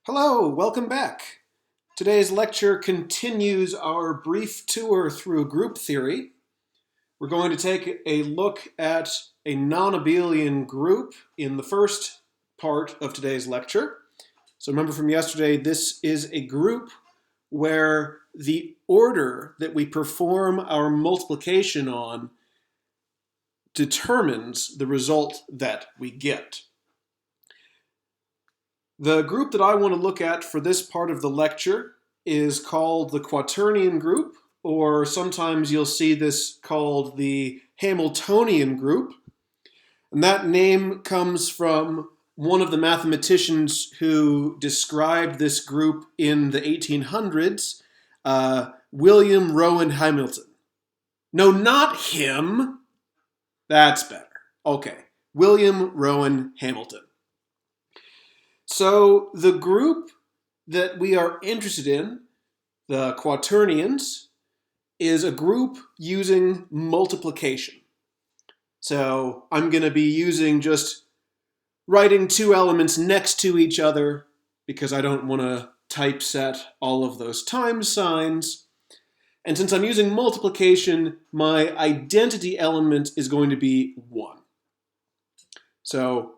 Hello, welcome back. Today's lecture continues our brief tour through group theory. We're going to take a look at a non-abelian group in the first part of today's lecture. So remember from yesterday, this is a group where the order that we perform our multiplication on determines the result that we get. The group that I want to look at for this part of the lecture is called the quaternion group, or sometimes you'll see this called the Hamiltonian group. And that name comes from one of the mathematicians who described this group in the 1800s, William Rowan Hamilton. No, not him. That's better. Okay, William Rowan Hamilton. So the group that we are interested in, the quaternions, is a group using multiplication. So I'm going to be using just writing two elements next to each other because I don't want to typeset all of those times signs. And since I'm using multiplication, my identity element is going to be 1. So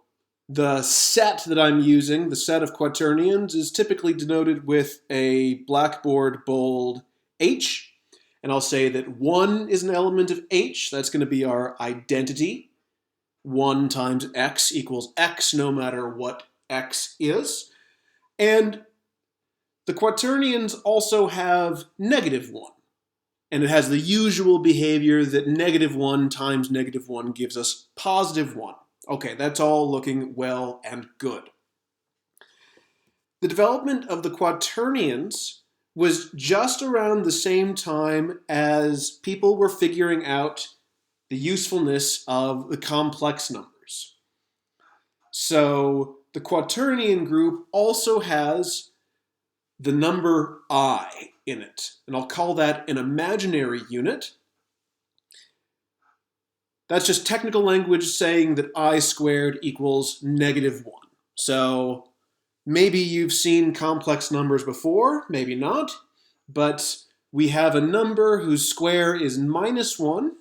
the set that I'm using, the set of quaternions, is typically denoted with a blackboard bold H. And I'll say that 1 is an element of H. That's going to be our identity. 1 times x equals x, no matter what x is. And the quaternions also have negative 1. And it has the usual behavior that negative 1 times negative 1 gives us positive 1. Okay, that's all looking well and good. The development of the quaternions was just around the same time as people were figuring out the usefulness of the complex numbers. So the quaternion group also has the number I in it, and I'll call that an imaginary unit. That's just technical language saying that I squared equals negative 1. So maybe you've seen complex numbers before, maybe not, but we have a number whose square is minus 1,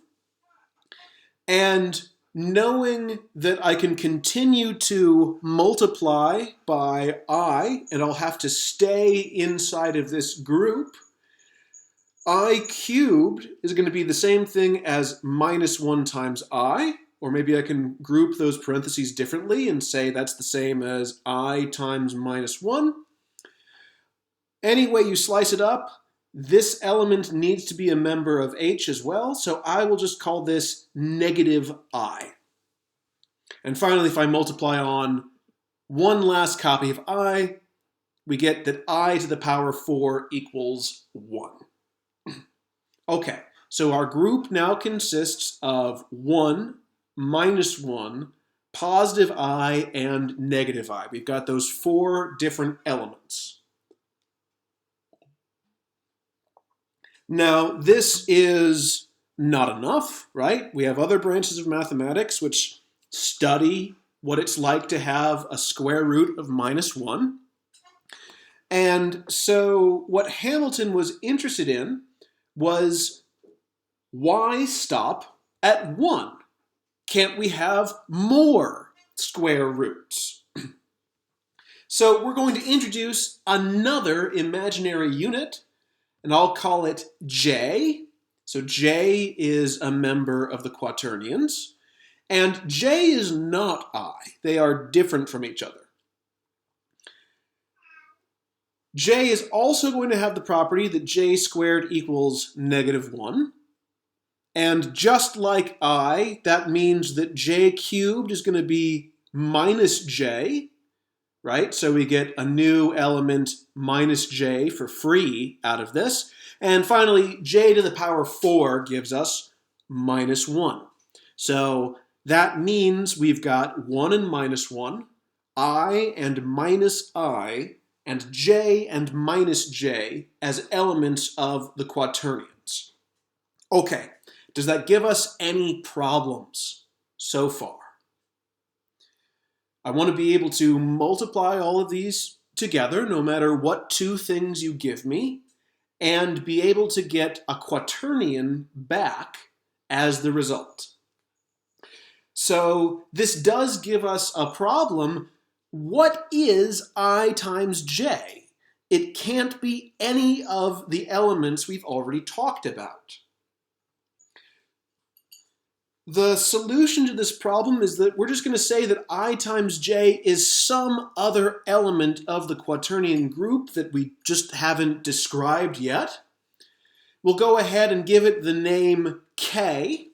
and knowing that I can continue to multiply by I, and I'll have to stay inside of this group, I cubed is going to be the same thing as minus 1 times I, or maybe I can group those parentheses differently and say that's the same as I times minus 1. Any way you slice it up, this element needs to be a member of H as well, so I will just call this negative I. And finally, if I multiply on one last copy of I, we get that I to the power 4 equals 1. Okay, so our group now consists of 1, minus 1, positive I, and negative I. We've got those 4 different elements. Now, this is not enough, right? We have other branches of mathematics which study what it's like to have a square root of minus 1. And so what Hamilton was interested in was, why stop at 1? Can't we have more square roots? So we're going to introduce another imaginary unit, and I'll call it J. So J is a member of the quaternions, and J is not I. They are different from each other. J is also going to have the property that J squared equals negative 1. And just like I, that means that J cubed is going to be minus J, right? So we get a new element minus J for free out of this. And finally, J to the power 4 gives us minus 1. So that means we've got 1 and minus 1, I and minus I, and J and minus J as elements of the quaternions. Okay, does that give us any problems so far? I want to be able to multiply all of these together, no matter what two things you give me, and be able to get a quaternion back as the result. So this does give us a problem. What is I times j? It can't be any of the elements we've already talked about. The solution to this problem is that we're just going to say that I times j is some other element of the quaternion group that we just haven't described yet. We'll go ahead and give it the name k,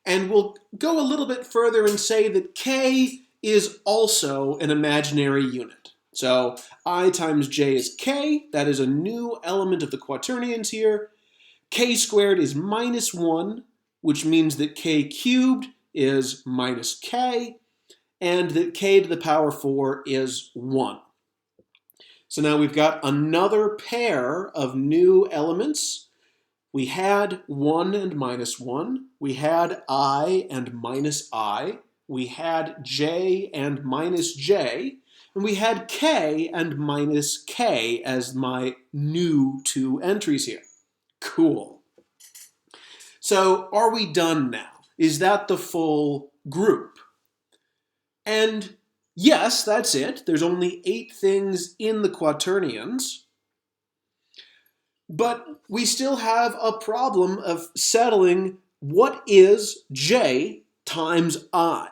and we'll go a little bit further and say that k is also an imaginary unit. So I times j is k, that is a new element of the quaternions here. K squared is minus 1, which means that k cubed is minus k, and that k to the power 4 is 1. So now we've got another pair of new elements. We had 1 and minus 1. We had I and minus I. We had j and minus j. And we had k and minus k as my new two entries here. Cool. So are we done now? Is that the full group? And yes, that's it. There's only 8 things in the quaternions. But we still have a problem of settling what is j times I.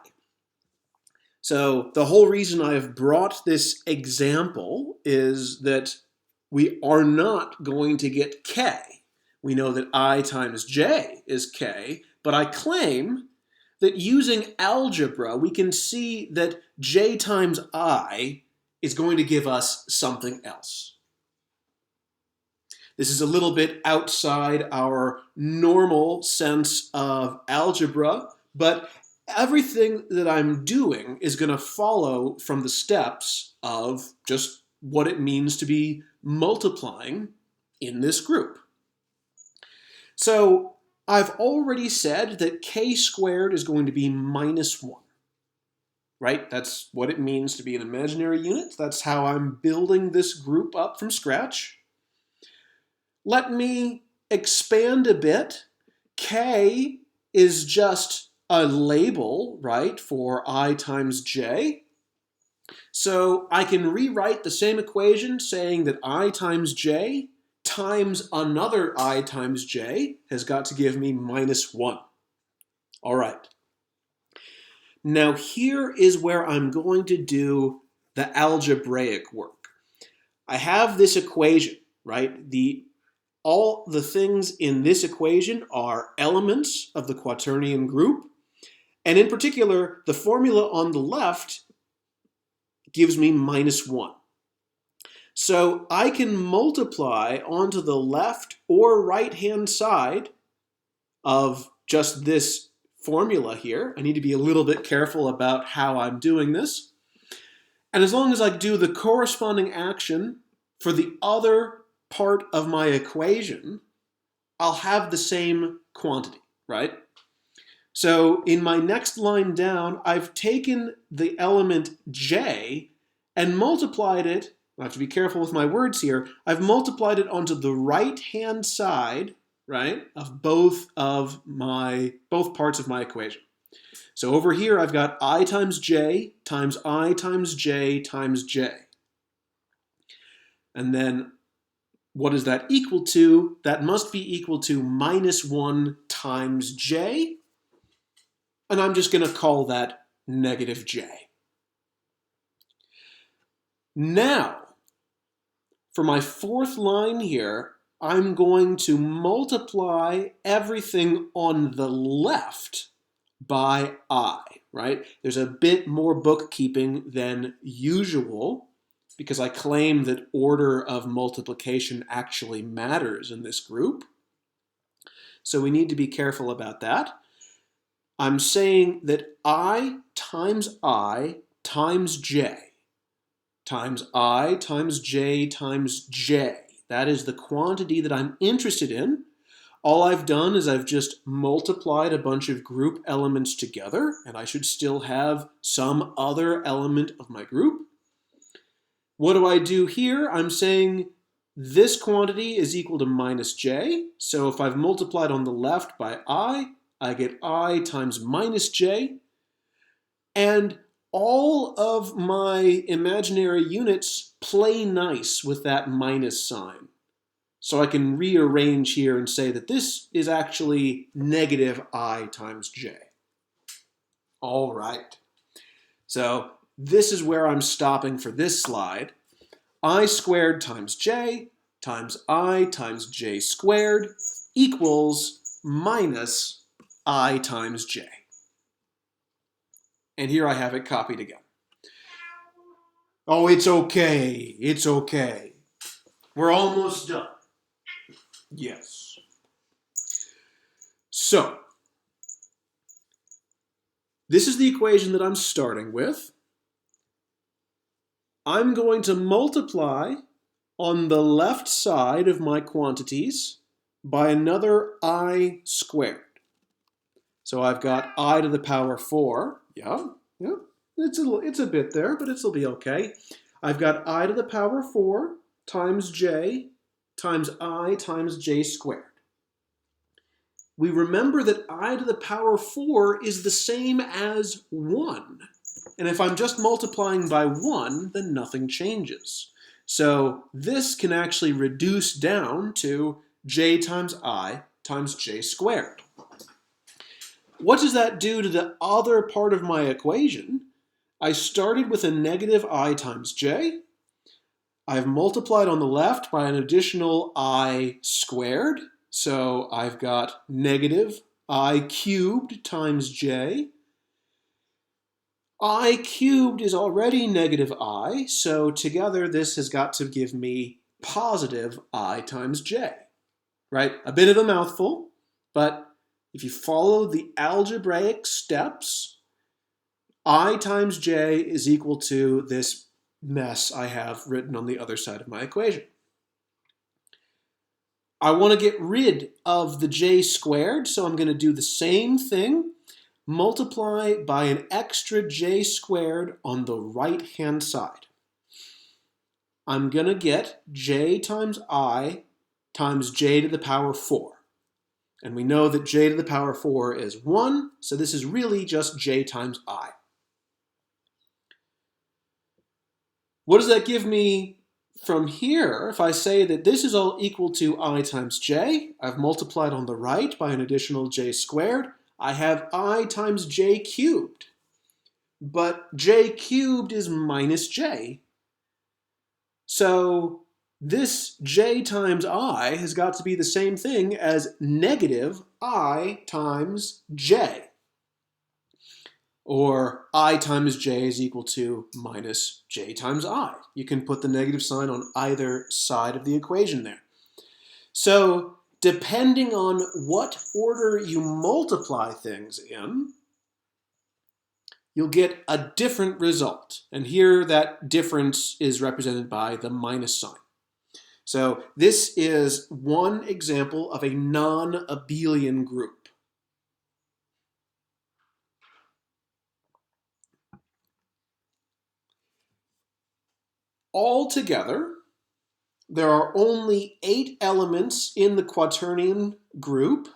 So the whole reason I have brought this example is that we are not going to get k. We know that I times j is k, but I claim that using algebra, we can see that j times I is going to give us something else. This is a little bit outside our normal sense of algebra, but everything that I'm doing is going to follow from the steps of just what it means to be multiplying in this group. So I've already said that k squared is going to be minus 1, right? That's what it means to be an imaginary unit. That's how I'm building this group up from scratch. Let me expand a bit. K is just a label, right, for I times j. So I can rewrite the same equation saying that I times j times another I times j has got to give me minus 1. All right. Now here is where I'm going to do the algebraic work. I have this equation, right? All the things in this equation are elements of the quaternion group. And in particular, the formula on the left gives me minus 1. So I can multiply onto the left or right-hand side of just this formula here. I need to be a little bit careful about how I'm doing this. And as long as I do the corresponding action for the other part of my equation, I'll have the same quantity, right? So in my next line down, I've taken the element j and multiplied it. I have to be careful with my words here. I've multiplied it onto the right-hand side, right, of both parts of my equation. So over here, I've got I times j times I times j times j. And then what is that equal to? That must be equal to minus 1 times j. And I'm just going to call that negative j. Now, for my fourth line here, I'm going to multiply everything on the left by I, right? There's a bit more bookkeeping than usual because I claim that order of multiplication actually matters in this group. So we need to be careful about that. I'm saying that I times j times I times j times j. That is the quantity that I'm interested in. All I've done is I've just multiplied a bunch of group elements together, and I should still have some other element of my group. What do I do here? I'm saying this quantity is equal to minus j. So if I've multiplied on the left by I get I times minus j. And all of my imaginary units play nice with that minus sign. So I can rearrange here and say that this is actually negative I times j. All right. So this is where I'm stopping for this slide. I squared times j times I times j squared equals minus I times j. And here I have it copied again. Oh, it's okay. It's okay. We're almost done. Yes. So, this is the equation that I'm starting with. I'm going to multiply on the left side of my quantities by another I squared. So I've got I to the power 4. Yeah. It's a bit there, but it'll be okay. I've got I to the power 4 times j times I times j squared. We remember that I to the power 4 is the same as 1. And if I'm just multiplying by 1, then nothing changes. So this can actually reduce down to j times I times j squared. What does that do to the other part of my equation? I started with a negative I times j. I've multiplied on the left by an additional I squared. So I've got negative I cubed times j. I cubed is already negative I, so together this has got to give me positive I times j. Right? A bit of a mouthful, but if you follow the algebraic steps, I times j is equal to this mess I have written on the other side of my equation. I want to get rid of the j squared, so I'm going to do the same thing. Multiply by an extra j squared on the right-hand side. I'm going to get j times I times j to the power 4. And we know that j to the power 4 is 1, so this is really just j times I. What does that give me from here? If I say that this is all equal to I times j, I've multiplied on the right by an additional j squared, I have I times j cubed. But j cubed is minus j. So this j times I has got to be the same thing as negative I times j. Or I times j is equal to minus j times I. You can put the negative sign on either side of the equation there. So depending on what order you multiply things in, you'll get a different result. And here that difference is represented by the minus sign. So this is one example of a non-abelian group. Altogether, there are only 8 elements in the quaternion group,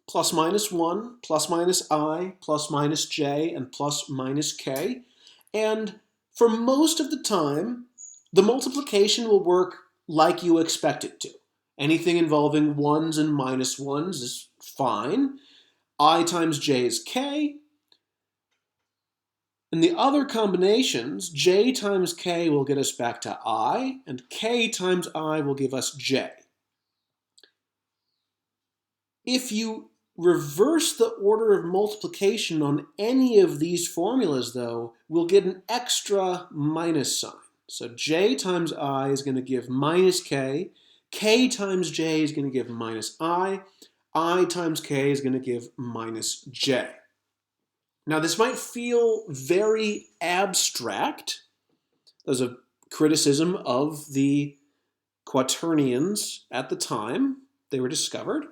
plus minus 1, plus minus I, plus minus j, and plus minus k. And for most of the time, the multiplication will work like you expect it to. Anything involving 1s and minus 1s is fine. I times j is k. In the other combinations, j times k will get us back to I, and k times I will give us j. If you reverse the order of multiplication on any of these formulas, though, we'll get an extra minus sign. So j times I is going to give minus k times j is going to give minus I times k is going to give minus j. Now this might feel very abstract. There's a criticism of the quaternions at the time they were discovered.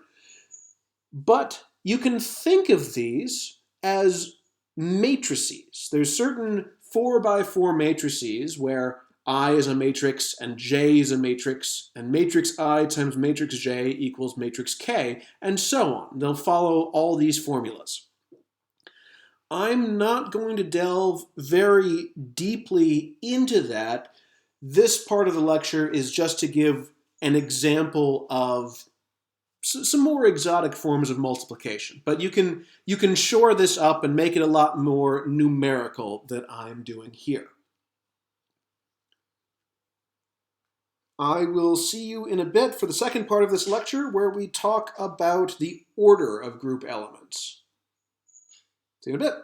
But you can think of these as matrices. There's certain 4x4 matrices where I is a matrix and J is a matrix, and matrix I times matrix J equals matrix K, and so on. They'll follow all these formulas. I'm not going to delve very deeply into that. This part of the lecture is just to give an example of some more exotic forms of multiplication. But you can shore this up and make it a lot more numerical than I'm doing here. I will see you in a bit for the second part of this lecture, where we talk about the order of group elements. See you in a bit.